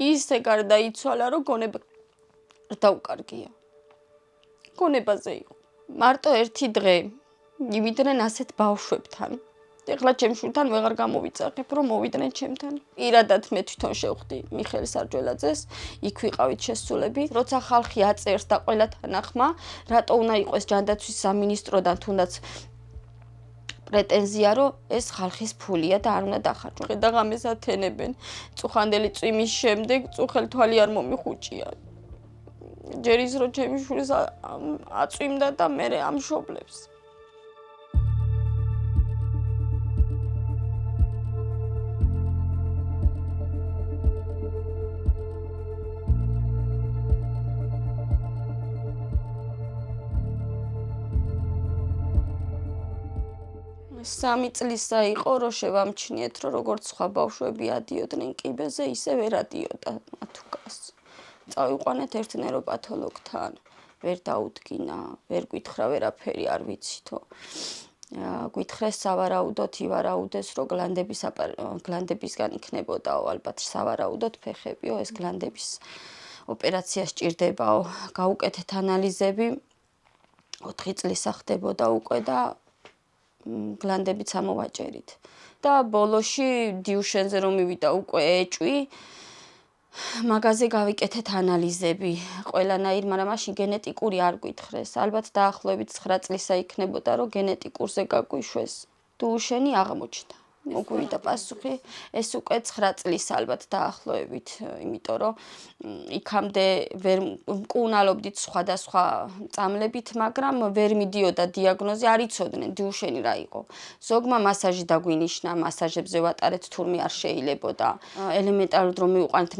ისე გარდაიცვალა, რომ გონება დაუკარგია. გონებაზე იყო. მარტო ერთი დღე მივიდნენ ასეთ ბავშვებთან. ეხლა ჩემ შვილთან ვეღარ გამოვიწახებ, რომ მოვიდნენ ჩემთან. პირადად მე თვითონ შევხვდი მიხეილ სარჯველაძეს, იქ ვიყავით შესულები. როცა ხალხი აწერს და ყველა თანახმა, რატო უნდა იყოს ჯანდაცვის სამინისტროდან თუნდაც პრეტენზია, რომ ეს ხალხის ფულია და არ უნდა დახარჯონ. და ღამეს ათენებენ. წუხანდელი წვიმის შემდეგ წუხელ თვალი არ მომიხუჭია. ჯერ ის რომ ჩემი შვილს აწვიმდა და მე ამშობლებს. სამი წლისა იყო, რომ შევამჩნიეთ, რომ როგორც სხვა ბავშვები ადიოდნენ კიბეზე, ისე ვერ ადიოდა მათ უკას. წავიყვანეთ ერთ ნეიროპათოლოგთან, ვერ დაუდგინა, ვერ გითხრა ვერაფერი არ ვიცითო. გითხრეს სავარაუდოდ ივარაუდეს, რომ გლანდებისგან იქნებოდაო, ალბათ სავარაუდოდ ფეხებიო, ეს გლანდების ოპერაცია სჭირდებაო. გაუკეთეთ ანალიზები, 4 წლისა ხდებოდა უკვე და გლანდებიც ამოვაჭერით. და ბოლოში დიუშენზე რომ მივიდა უკვე ეჭვი, მაგაზე გავიკეთეთ ანალიზები. ყველანაირ, მაგრამ მაშინ გენეტიკური არ გითხრეს. ალბათ დაახლოებით 9 წლისა იქნებოდა, რომ გენეტიკურზე გაგვიშვეს. დიუშენი აღმოჩნდა. მოგვივიდა პასუხი, ეს უკვე 9 წლის ალბათ დაახლოებით, იმიტომ რომ იქამდე ვერ მკურნალობდით სხვადასხვა წამლებით, მაგრამ ვერ მიდიოდა დიაგნოზი, არ იცოდნენ დიუშენი რა იყო. ზოგმა მასაჟი დაგვინიშნა, მასაჟებზე ვატარეთ, თურმე არ შეიძლებოდა. ელემენტარულად რომ მივყვანთ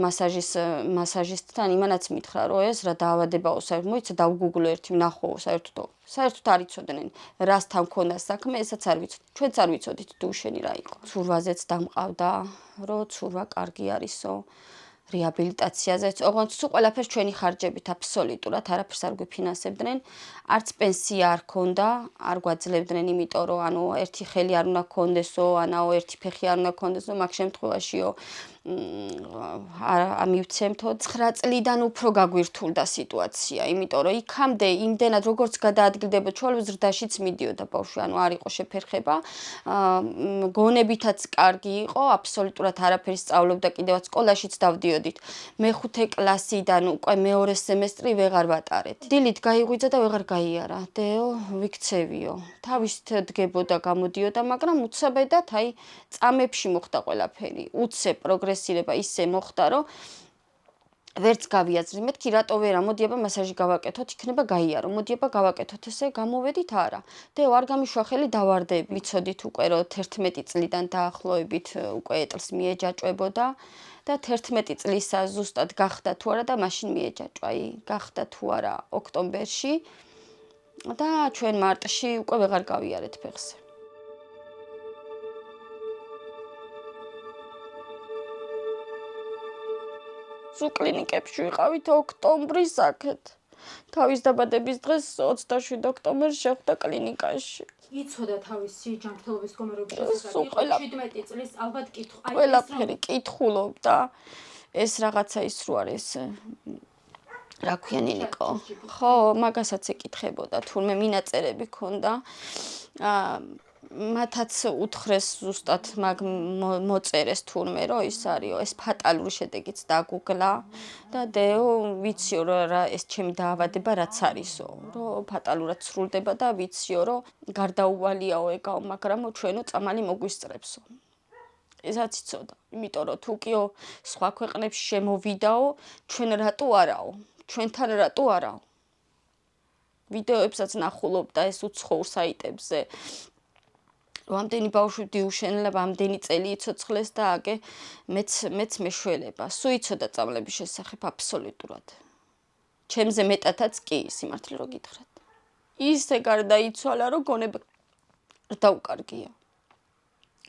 მასაჟისტთან, იმანაც მითხრა, რომ ეს რა დაავადებაო, საერთოდ მოიცა დავგუგლო ერთი ვნახო, საერთოდ არ იცოდნენ რასთან მქონდა საქმე, ესაც არ ვიცოდნენ. ჩვენც არ ვიცოდით დიუშენი რა იყო. ცურვაზეც დამყავდა, რომ ცურვა კარგი არისო, რეაბილიტაციაზეც, ოღონდ სულ ყველაფერს ჩვენი ხარჯებით აბსოლუტურად არაფერს არ გვიფინანსებდნენ, არც პენსია არ ქონდა, არ გვაძლევდნენ, იმიტომ რომ ანუ ერთი ხელი არ უნდა ქონდესო, ანაო ერთი ფეხი არ უნდა ქონდესო, მაგ შემთხვევაშიო ამივცემთო. 9 წლიდან უფრო გაგვირთულდა სიტუაცია, იმიტომ რომ იქამდე იმდენად როგორც გადაადგილდება ჩვეულებრივ ზრდაშიც მიდიოდა ბავშვი, ანუ არ იყო შეფერხება. გონებითაც კარგი იყო, აბსოლუტურად არაფერი სწავლობდა, კიდევაც სკოლაშიც დავდიოდით. მე-5 კლასიდან უკვე მეორე სემესტრი ვეღარ ვატარეთ. დილით გაიღვიძა და ვეღარ გაიარა. დეო, ვიქცევიო. თავისით დგებოდა, გამოდიოდა, მაგრამ უცებედად აი წამებში მოხდა ყველაფერი. უცებ პროგრესირება ისე მოხდა, რომ ვერც გავიაზრი. მეთქი რატო ვერა, მოდი აბა მასაჟი გავაკეთოთ, იქნება გაიარო. მოდი აბა გავაკეთოთ, ესე გამოვედით არა. დეო, არ გამიშვა ხელი, დავარდები. ვიცოდით უკვე რომ 11 წლიდან დაახლოებით უკვე ეტლს მიეჯაჭვებოდა და 11 წლისა ზუსტად გახდა თუ არა და მაშინ მიეჯაჭვა. გახდა თუ არა ოქტომბერში და ჩვენ მარტში უკვე ვეღარ გავიარეთ ფეხზე. სულ კლინიკებში ვიყავით ოქტომბრის აქეთ. თავის დაბადების დღეს 27 ოქტომბერს შევხვდა კლინიკაში. იცოდა თავისი ჯანმრთელობის მდგომარეობის შესახებ. 17 წლის ალბათ კითხვა. ყველაფერი კითხულობდა. ეს რაღაცა ის რო არის. რა ქვია ნინიკო? ხო, მაგასაც ეკითხებოდა, თურმე მინაწერები ქონდა. მათაც უთხრეს ზუსტად მაგ მოწერეს თურმე რომ ის არისო, ეს ფატალური შედეგიც დაგუგლა და დეო ვიციო რომ ეს ჩემი დაავადება რაც არისო, რომ ფატალურად სრულდება და ვიციო რომ გარდაუვალიაო ეგაო, მაგრამ ჩვენო წამალი მოგვისწრებსო. ესაც იცოდა, იმიტომ რომ თუკიო სხვა ქვეყნებში შემოვიდაო, ჩვენ რატო არაო, ჩვენთან რატო არაო. ვიდეოებსაც ნახულობდა ეს უცხოურ საიტებზე. რამდენი ბავშვი დიუშენლება, ამდენი წელი იცოცხლეს და აგე მეც მეშველება. სულ იცოდა წამლების შესახებ აბსოლუტურად. ჩემზე მეტადაც კი, სიმართლე რო გითხრათ. ისე გარდაიცვალა, რომ გონება დაუკარგია.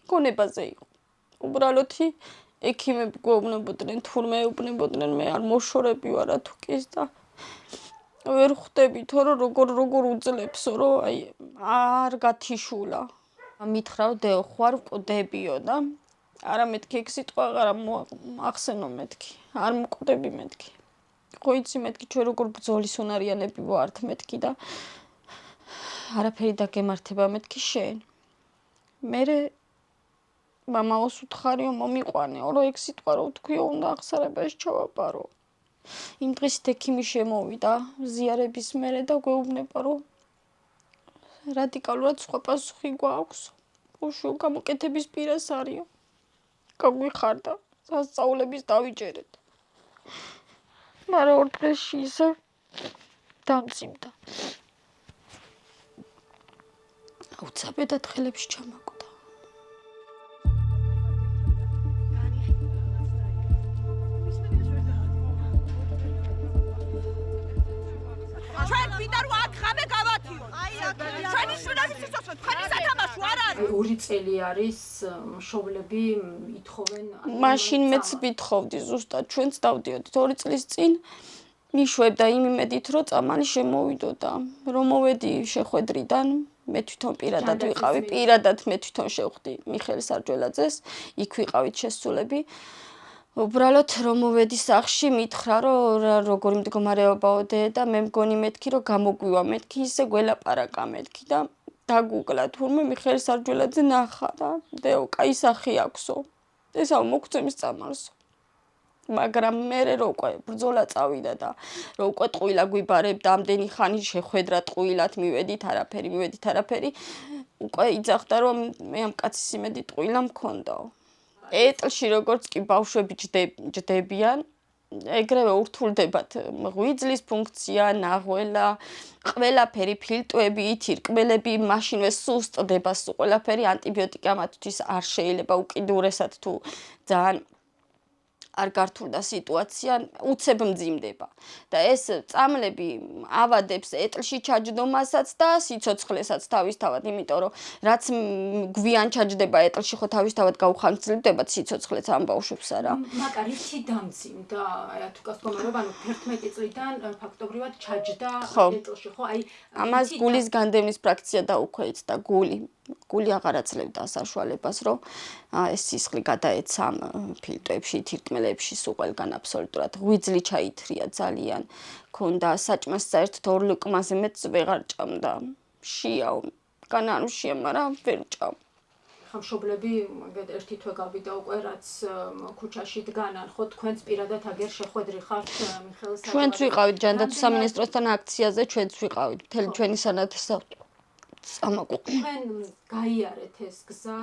გონებაზე იყო. უბრალოდ ექიმები გვეუბნებოდნენ, თურმე ეუბნებოდნენ, მე არ მოშორები ვარა თუ კის და ვერ ხვდებითო, რომ როგორ უძლებსო, რომ აი არ გათიშულა. მითხრა რომ დეო ხوار ვკვდებიო და არა მეთქი ეგ სიტყვა აღარა მოახსენო მეთქი. არ მკვდები მეთქი. ხო იცი მეთქი ჩვენ როგორ ბრძოლის უნარიანები ვართ მეთქი და არაფერი დაგემართება მეთქი შენ. მერე მამაოს უთხარიო მომიყვანეო რომ ეგ სიტყვა რო თქვიო უნდა აღსარებაში ჩავაბარო. იმ დღისით ექიმი შემოვიდა ზიარების მერე და გვეუბნება რომ რადიკალურად სხვა პასუხი გვაქვს. უშო გამოკეთების პირას არისო. გაგვიხარდა სასწაულების დავიჯერეთ. მაგრამ ორ დღეში ისე დამძიმდა. უცაბედად ხელებში ჩამაკვდა. ჩვენ ვიდა რომ აქ ხამე გავათიოთ. ჩვენი შვილები სიცოცხლე თქვენი სათამაშო არ არის. 2 წელი არის მშობლები ითხოვენ მაშინ მეც ვითხოვდი ზუსტად ჩვენც დავდიოდით 2 წლის წინ მიშვებდა იმ იმედით რომ წამალი შემოვიდოდა რომ მოვედი შეხვედრიდან მე თვითონ პირადად ვიყავი პირადად მე თვითონ შევხვდი მიხეილ სარჯველაძეს იქ ვიყავით შესწულები უბრალოდ რომ მოვედი სახლში მითხრა რომ როგორი მდგომარეობაო და მე მგონი მეთქი რომ გამოგვივა მეთქი ისე გველაპარაკა მეთქი და დაგუგლა თურმე მიხეილ სარჯველაძე ნახა და დეო კაი სახი აქვსო ესაო მოგწემს წამალსო მაგრამ მე რო უკვე ბრძოლა წავიდა და რო უკვე ტყუილა გვიბარებდა ამდენი ხანი შეხვედრა ტყუილად მივედით არაფერი უკვე იძახდა რომ მე ამ კაცის იმედი ტყუილა მქონდაო ეტლში როგორც კი ბავშვები ჯდებიან ეგრევე ურთულდებათ ღვიძლის ფუნქცია ნაღველა ყველაფერი ფილტვები ითირკმელები მაშინვე სუსტდება ყველაფერი ანტიბიოტიკი ამათთვის არ შეიძლება უკიდურესად თუ ძალიან არ გართულდა სიტუაცია უცებ მძიმდება და ეს წამლები ავადებს ეტლში ჩაჯდომასაც და სიცოცხლესაც თავისთავად იმიტომ რომ რაც გვიან ჩაჯდება ეტლში ხო თავისთავად გაუხანძლებდებათ სიცოცხლეც ამ ბავშვებს არა მაგრამ რითი დამძიმდა აი თუ გასწრებობა ანუ 11 წლიდან ფაქტობრივად ჩაჯდა ეტლში ხო აი ამას გულის განდევნის ფრაქცია დაუქვეითდა გული აღარ აძლევდა საშუალებას რომ ეს სისხლი გადაეცა ფილტვებში თირკმელებში სულ ყველგან აბსოლუტურად ღვიძლი ჩაითრია ძალიან ქონდა საჭმელს საერთოდ 2 ლუკმაზე მეც ვეღარ ჭამდა შიაო განან შია მაგრამ ვერ ჭამ ხამშობლები ერთი თვე გავიდა უკვე რაც ქუჩაში დგანან ხო თქვენც პირადად აგერ შეხვედრი ხართ მიხეილ სარჯველაძეს ჩვენც ვიყავით ჯანდაცვის სამინისტროსთან აქციაზე ჩვენც ვიყავით მთელი ჩვენი სანათესა თქვენ გაიარეთ ეს გზა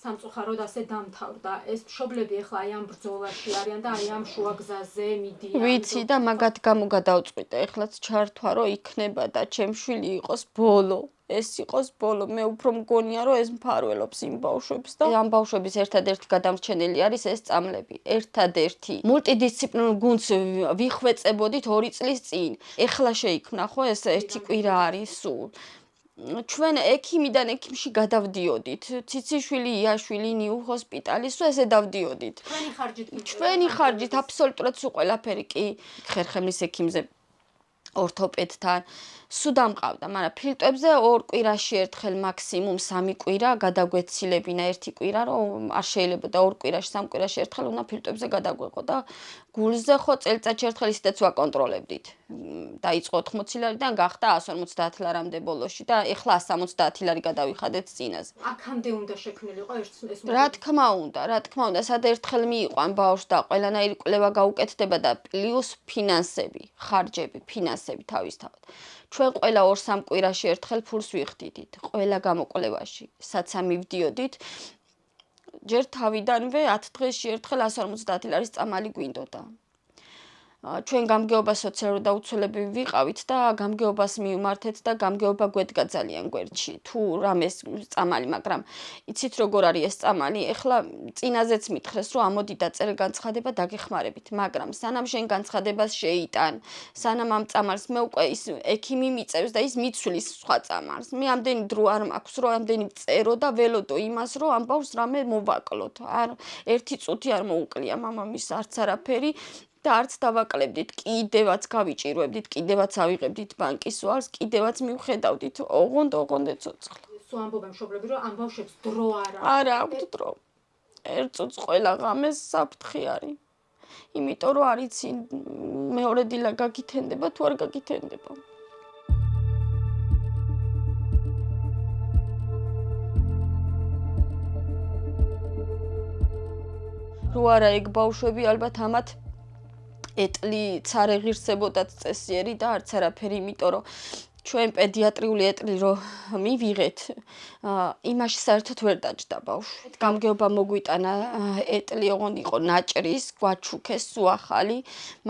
სამწუხაროდ ასე დამთავრდა ეს მშობლები ახლა აი ამ ბრძოლაში არიან და აი ამ შუა გზაზე მიდიან ვიცი და მაგათ გამო გადავწყვიტე ეხლაც ჩართვა რომ იქნება და ჩემშვილი იყოს ბოლო ეს იყოს ბოლო მე უფრო მგონია რომ ეს მფარველობს იმ ბავშვებს და ამ ბავშვების ერთადერთი გადამრჩენელი არის ეს წამლები ერთადერთი მულტიდისციპლინარულ გუნდს ვიხვეწებოდით 2 წლის წინ ეხლა შეიქმნა ხო ეს ერთი კვირა არის სულ ჩვენ ექიმიდან ექიმში გადავდიოდით ციციშვილი იაშვილი ნიუ ჰოსპიტალის ესე დავდიოდით ჩვენი ხარჯით აბსოლუტურად სულ ყველაფერი კი ხერხემლის ექიმზე ორთოპედთან სულ დამყავდა მაგრამ ფილტვებზე 2 კვირაში ერთხელ მაქსიმუმ 3 კვირა გადაგვეცილებინა 1 კვირა რომ არ შეიძლება და 2 კვირაში 3 კვირაში ერთხელ უნდა ფილტვებზე გადაგვეყო და გულზე ხო წელიწადში ერთხელ ისედაც ვაკონტროლებდით დაიწყო 80 ლარიდან გახდა 150 ლარამდე ბოლოში და ეხლა 170 ლარი გადავიხადეთ წინაზე აქამდე უნდა შექმნილიყო ეს რა თქმა უნდა სად ერთხელ მიიყვან ბავშვს და ყველანაირი კვლევა გაუკეთდება და პლუს ფინანსები ხარჯები ფინანსები თავისთავად ჩვენ ყველა 2-3 კვირაში ერთხელ ფულს ვიხდიდით ყველა გამოკვლევაში საცა მივდიოდით ჯერ თავიდანვე 10 დღეში ერთხელ 150 ლარის წამალი გვინდოდა ჩვენ გამგეობა სოციალური დაუცველები ვიყავით და გამგეობას მივმართეთ და გამგეობა გვედგა ძალიან გვერდში თუ რამეს წამალი მაგრამ იცით როგორ არის ეს წამალი ეხლა წინაზეც მითხრეს რომ ამოდი დაწერე განცხადება დაგეხმარებით მაგრამ სანამ შენ განცხადებას შეიტან სანამ ამ წამალს მე უკვე ის ექიმი მიწევს და ის მიცვლის სხვა წამალს მე ამდენი დრო არ მაქვს რომ ამდენი წერო და ველოდო იმას რომ ამ ბავშვს რამე მოვაკლოთ არ ერთი წუთი არ მოუკლია მამამის არც არაფერი და არც დავაკლებდით, კიდევაც გავიჭირვებდით, კიდევაც ავიღებდით ბანკის ვალს, კიდევაც მივხედავდით, ოღონდ ცოცხლი. სულ ამბობენ მშობლები, რომ ამ ბავშვებს დრო არ აქვს. არა აქვთ დრო. ერთ წუთს ყველა ღამეს საფრთხე არის. იმიტომ რომ არ იცი მეორე დილა გაგითენდება თუ არ გაგითენდება. რო არა ეგ ბავშვები ალბათ ამათ ეტლიც არ ეღირსებოდათ წესიერი და არც არაფერი, იმიტომ რომ ჩვენ პედიატრიული ეტლი რო მივიღეთ, იმაში საერთოდ ვერ დაჯდა ბავშვი. გამგეობა მოგვიტანა ეტლი ოღონდ იყო ნაჭრის, გვაჩუქეს სუახალი,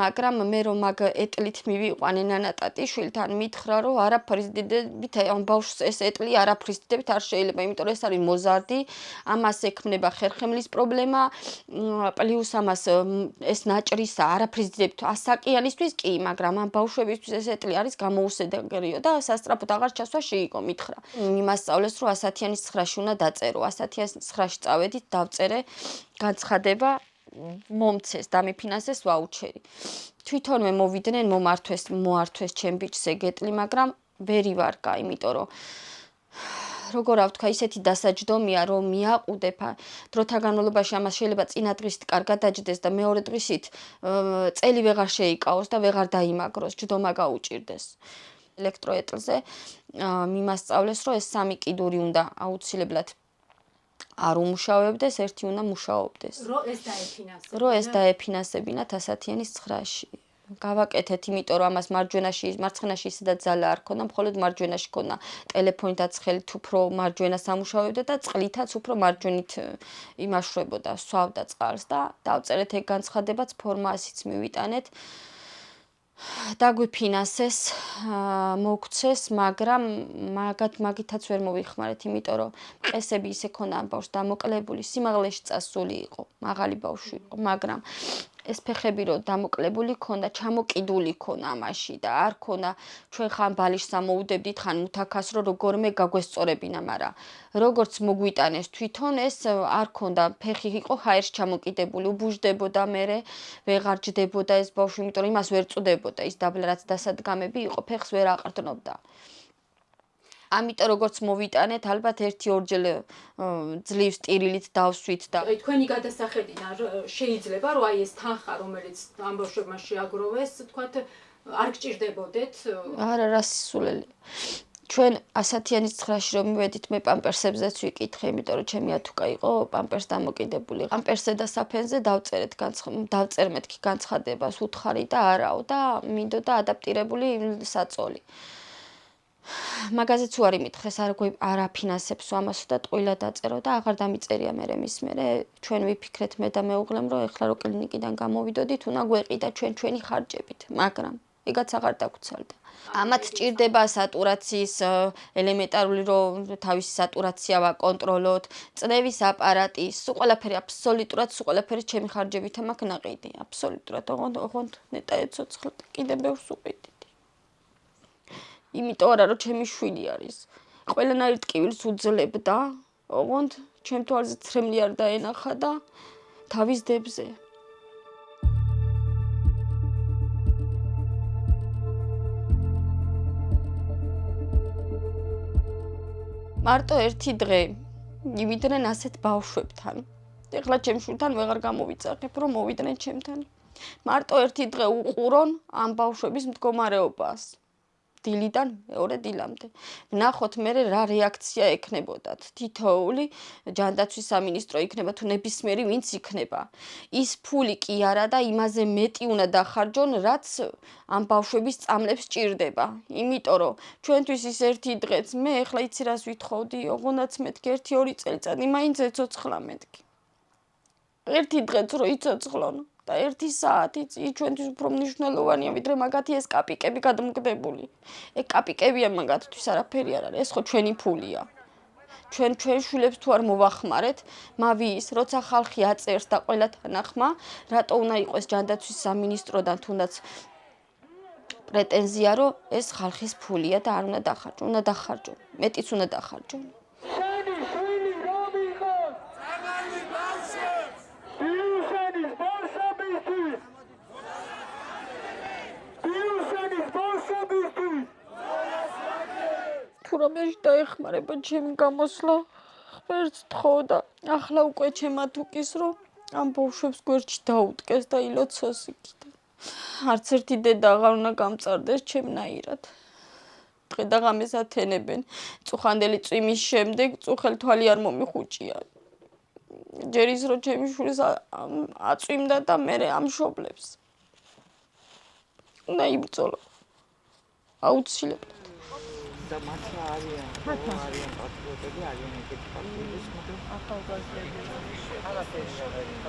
მაგრამ მე რომ მაგ ეტლით მივიყვანე ნანა ტატიშვილთან, მითხრა რომ არაფრის დიდებით ამ ბავშვს ეს ეტლი არაფრის დიდებით არ შეიძლება, იმიტომ რომ ეს არის მოზარდი, ამას ექმნება ხერხემლის პრობლემა, პლუს ამას ეს ნაჭრისა არაფრის დიდებით ასაკიანისთვის კი, მაგრამ ამ ბავშვებისთვის ეს ეტლი არის გამოუსადეგრიო და სასწრაფოდ აღარ ჩასვა შეიგო, მითხრა. იმასწავლეს რომ 100-იანის 9-ში უნდა დაწერო, 100-იანის 9-ში წავედით, დავწერე განცხადება, მომცეს, დამიფინანსეს ვაუჩერი. თვითონვე მოვიდნენ, მოართვეს ჩემ ბიჭს ეგ ეტლი, მაგრამ ვერი ვარგა, იმიტომ რომ როგორ ავთქვა, ისეთი დასაჯდომია, რომ მიაყუდებ, დროთა განმავლობაში ამას შეიძლება წინა დღისით კარგად დაჯდეს და მეორე დღისით წელი ვეღარ შეიკავოს და ვეღარ დაიმაგროს, ჯდომა გაუჭირდეს. ელექტროეტლზე მიმასწავლეს, რომ ეს 3 კიდური უნდა აუცილებლად არ უმუშავებდეს, ერთი უნდა მუშაობდეს. რო ეს დაეფინანსებინათ 100-იანის 9-ში. გავაკეთეთ, იმიტომ რომ ამას მარცხენაში ისედაც ძალა არ ქონდა, მხოლოდ მარჯვენაში ქონდა. ტელეფონითაც ხელით უფრო მარჯვენას ამუშავებდა და წყლითაც უფრო მარჯვენით იმაშვრებოდა, სვავდა წყალს და დავწერეთ ეგ განცხადებაც, ფორმასიც მივიტანეთ. დაგვიფინანსეს, მოგცეს, მაგრამ მაგითაც ვერ მოვიხმარეთ, იმიტომ რომ ყესები ისე ქონა ამ ბავშვს დამოკლებული, სიმაღლეში წასული იყო, მაღალი ბავშვი იყო, მაგრამ ეს ფეხები რო დამოკლებული ქონდა, ჩამოკიდული ქონა ამაში და არ ქონა ჩვენ ხან ბალიშს ამოუდებდით, ხან მუთაქას რო როგორმე გაგვესწორებინა, მაგრამ როგორც მოგვიტანეს თვითონ ეს არ ქონდა, ფეხი იყო ჰაერში ჩამოკიდებული, უბუჟდებოდა მერე, ვეღარ ჯდებოდა ეს ბავშვი, იმიტომ რომ იმას ვერ წუდებოდა, ის დაბლა რაც დასადგამები იყო, ფეხს ვერ აყრდნობდა. ამიტომ როგორც მოვიტანეთ, ალბათ 1-2 ძლივს ტირილით დავსვით და თქვენი გადასახედიდან შეიძლება რომ აი ეს თანხა, რომელიც ამ ბავშვებმა შეაგროვეს, თქვათ არ გჭირდებოდეთ? არა, რა სისულელი. ჩვენ 100-იანის 9-ში რომ მივედით, მე პამპერსებზეც ვიკითხე, იმიტომ რომ ჩემი ათუკა იყო პამპერს დამოკიდებული. პამპერსზე და საფენზე დავწერ მეთქი განცხადებას, უთხარი და არაო და მინდოდა ადაპტირებული საწოლი. მაგაზეც უარი მითხრეს, არ აფინანსებს ამასო და ტყუილა დაწერო და აღარ დამიწერია მერე მის მერე. ჩვენ ვიფიქრეთ მე და მეუღლემ, რომ ეხლა რო კლინიკიდან გამოვიდოდით, უნდა გვეყიდა ჩვენი ხარჯებით, მაგრამ ეგაც აღარ დაგვრცელდა. ამათ ჭირდება სატურაციის ელემენტარული, რომ თავისი სატურაცია ვაკონტროლოთ, წნევის აპარატი, სულ ყველაფერი, აბსოლუტურად სულ ყველაფერი ჩემი ხარჯებით მაქვს ნაყიდი, აბსოლუტურად, ოღონდ ნეტა ეცოცხლე, კიდე ბევრს უყიდით. იმიტომ არა, რომ ჩემი შვილი არის. ყველანაირ ტკივილს უძლებდა, ოღონდ ჩემ თვალზე ცრემლი არ დაენახა და თავის დებზე. მარტო ერთი დღე მივიდნენ ასეთ ბავშვებთან. ეხლა ჩემ შვილთან ვეღარ გამოვიწახებ, რომ მოვიდნენ ჩემთან. მარტო ერთი დღე უყურონ ამ ბავშვების მდგომარეობას. დილიდან მეორე დილამდე. ვნახოთ მე რა რეაქცია ექნებოდათ. თითოეული ჯანდაცვის სამინისტრო იქნება თუ ნებისმიერი ვინც იქნება. ის ფული კი არა და იმაზე მეტი უნდა დახარჯონ, რაც ამ ბავშვების წამლებს ჭირდება. იმიტომ რომ ჩვენთვის ის ერთი დღეც მე ეხლა იცი რას ვითხოვდი, ოღონდაც მეთქი 1-2 წელიწადი მაინც ეცოცხლა მეთქი. ერთი დღეც რო იცოცხლონ და 1 საათი ჩვენთვის უფრო მნიშვნელოვანია, ვიდრე მაგათი ეს კაპიკები გადმოგდებული. ეგ კაპიკებია მაგათთვის არაფერი არ არის, ეს ხო ჩვენი ფულია. ჩვენ შვილებს თუ არ მოვახმარეთ, მავის, როცა ხალხი აწერს და ყველა თანახმა, რატო უნდა იყოს ჯანდაცვის სამინისტროდან თუნდაც პრეტენზია, რომ ეს ხალხის ფულია და არ უნდა დახარჯონ, უნდა დახარჯონ, მეტიც უნდა დახარჯონ. თუ რომელში დაეხმარება ჩემი გამოსვლა, ღმერთს თხოვდა. ახლა უკვე ჩემ ათუკის, რომ ამ ბავშვებს გვერდში დაუდგეს და ილოცოს იქიდან. არც ერთი დედა აღარ უნდა გამწარდეს ჩემნაირად. დღე და ღამეს ათენებენ. წუხანდელი წვიმის შემდეგ წუხელ თვალი არ მომიხუჭია. ჯერ ის რომ ჩემი შვილს აწვიმდა და მე ამშობლებს. უნდა იბრძოლო. აუცილებლად. და მართლა არიან პატრიოტები, არიან ეგეთი პატრიოტები, მაგრამ ახალგაზრდები არაფერი არ არის.